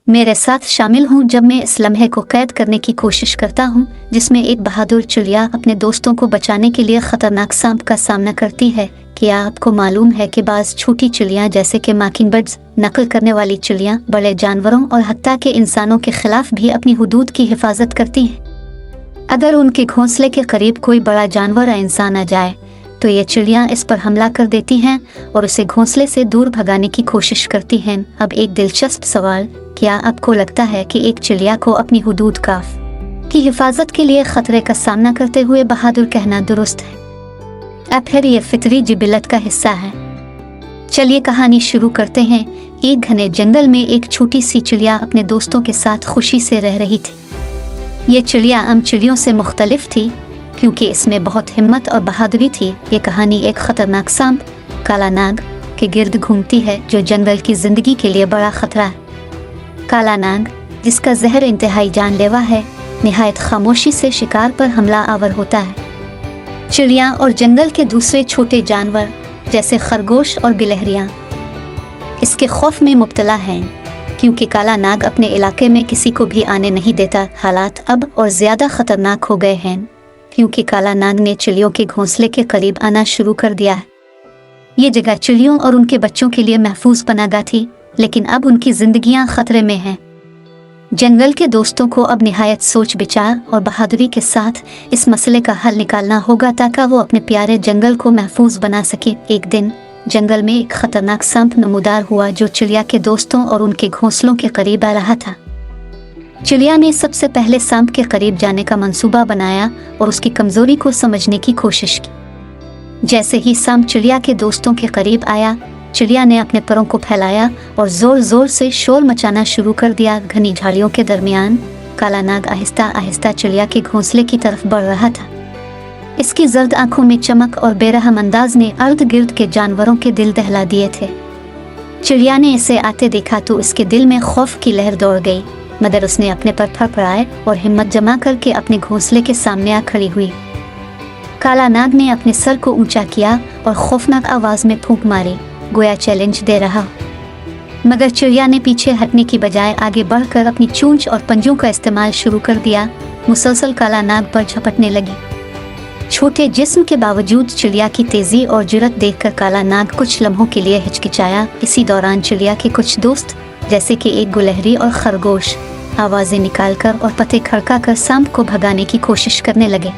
मेरे साथ शामिल हूँ जब मैं इस लम्हे को कैद करने की कोशिश करता हूँ जिसमें एक बहादुर चिड़िया अपने दोस्तों को बचाने के लिए खतरनाक सांप का सामना करती है। क्या आपको मालूम है कि बाज़ छोटी चिड़ियाँ जैसे कि मॉकिंगबर्ड्स, नकल करने वाली चिड़ियाँ बड़े जानवरों और हत्ता के इंसानों के खिलाफ भी अपनी हुदूद की हिफाजत करती हैं। अगर उनके घोंसले के करीब कोई बड़ा जानवर या इंसान आ जाए तो ये चिड़ियाँ इस पर हमला कर देती हैं और उसे घोंसले से दूर भगाने की कोशिश करती हैं। अब एक दिलचस्प सवाल, क्या आपको लगता है कि एक चिड़िया को अपनी हुदूद की हिफाजत के लिए खतरे का सामना करते हुए बहादुर कहना दुरुस्त है? अब फिर ये फितरी जिबिलत का हिस्सा है। चलिए कहानी शुरू करते हैं। एक घने जंगल में एक छोटी सी चिड़िया अपने दोस्तों के साथ खुशी से रह रही थी। ये चिड़िया आम चिड़ियों से मुख्तलिफ थी क्योंकि इसमें बहुत हिम्मत और बहादुरी थी। ये कहानी एक खतरनाक सांप, काला नाग, के गिर्द घूमती है जो जंगल की जिंदगी के लिए बड़ा खतरा है। काला नाग, जिसका जहर इंतहाई जानलेवा है, निहायत खामोशी से शिकार पर हमला आवर होता है। चिड़िया और जंगल के दूसरे छोटे जानवर जैसे खरगोश और गिलहरियाँ इसके खौफ में मुब्तला हैं क्योंकि काला नाग अपने इलाके में किसी को भी आने नहीं देता। हालात अब और ज़्यादा ख़तरनाक हो गए हैं क्योंकि काला नाग ने चिड़ियों के घोंसले के करीब आना शुरू कर दिया है। ये जगह चिड़ियों और उनके बच्चों के लिए महफूज पनागा थी, लेकिन अब उनकी जिंदगियां खतरे में हैं। जंगल के दोस्तों को अब निहायत सोच विचार और बहादुरी के साथ इस मसले का हल निकालना होगा ताकि वो अपने प्यारे जंगल को महफूज बना सके। एक दिन जंगल में एक खतरनाक सांप नमूदार हुआ जो चिड़िया के दोस्तों और उनके घोंसलों के करीब आ रहा था। चिड़िया ने सबसे पहले सांप के करीब जाने का मंसूबा बनाया और उसकी कमजोरी को समझने की कोशिश की। जैसे ही सांप चिड़िया के दोस्तों के करीब आया, चिड़िया ने अपने परों को फैलाया और जोर जोर से शोर मचाना शुरू कर दिया। घनी झाड़ियों के दरमियान काला नाग आहिस्ता आहिस्ता चिड़िया के घोंसले की तरफ बढ़ रहा था। इसकी जर्द आंखों में चमक और बेरहम अंदाज ने अर्द गिर्द के जानवरों के दिल दहला दिए थे। चिड़िया ने इसे आते देखा तो इसके दिल में खौफ की लहर दौड़ गई, मगर उसने अपने पर फड़फड़ाए और हिम्मत जमा करके अपने घोंसले के सामने आ खड़ी हुई। काला नाग ने अपने सर को ऊंचा किया और खौफनाक आवाज में फूंक मारी, गोया चैलेंज दे रहा। मगर चिड़िया ने पीछे हटने की बजाय आगे बढ़कर अपनी चोंच और पंजों का इस्तेमाल शुरू कर दिया। मुसलसल काला नाग पर झपटने लगी। छोटे जिस्म के बावजूद चिड़िया की तेजी और जुर्रत देखकर काला नाग कुछ लम्हों के लिए हिचकिचाया। इसी दौरान चिड़िया के कुछ दोस्त जैसे कि एक गुलहरी और खरगोश आवाजें निकालकर और पते खड़का कर सांप को भगाने की कोशिश करने लगे।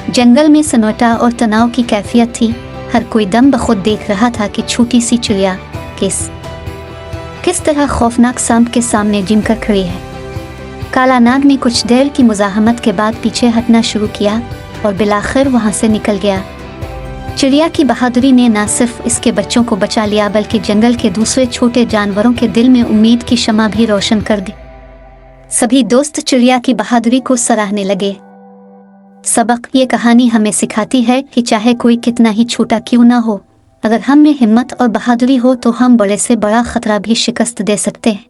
जंगल में सन्नाटा और तनाव की कैफियत थी। हर कोई दम बखुद देख रहा था कि छोटी सी चिड़िया किस तरह खौफनाक सांप के सामने जिमकर खड़ी है। काला नाग ने कुछ देर की मुज़ाहमत के बाद पीछे हटना शुरू किया और बिलाखिर वहां से निकल गया। चिड़िया की बहादुरी ने न सिर्फ इसके बच्चों को बचा लिया बल्कि जंगल के दूसरे छोटे जानवरों के दिल में उम्मीद की शमा भी रोशन कर दी। सभी दोस्त चिड़िया की बहादुरी को सराहने लगे। सबक ये कहानी हमें सिखाती है कि चाहे कोई कितना ही छोटा क्यों ना हो, अगर हम में हिम्मत और बहादुरी हो तो हम बड़े से बड़ा खतरा भी शिकस्त दे सकते हैं।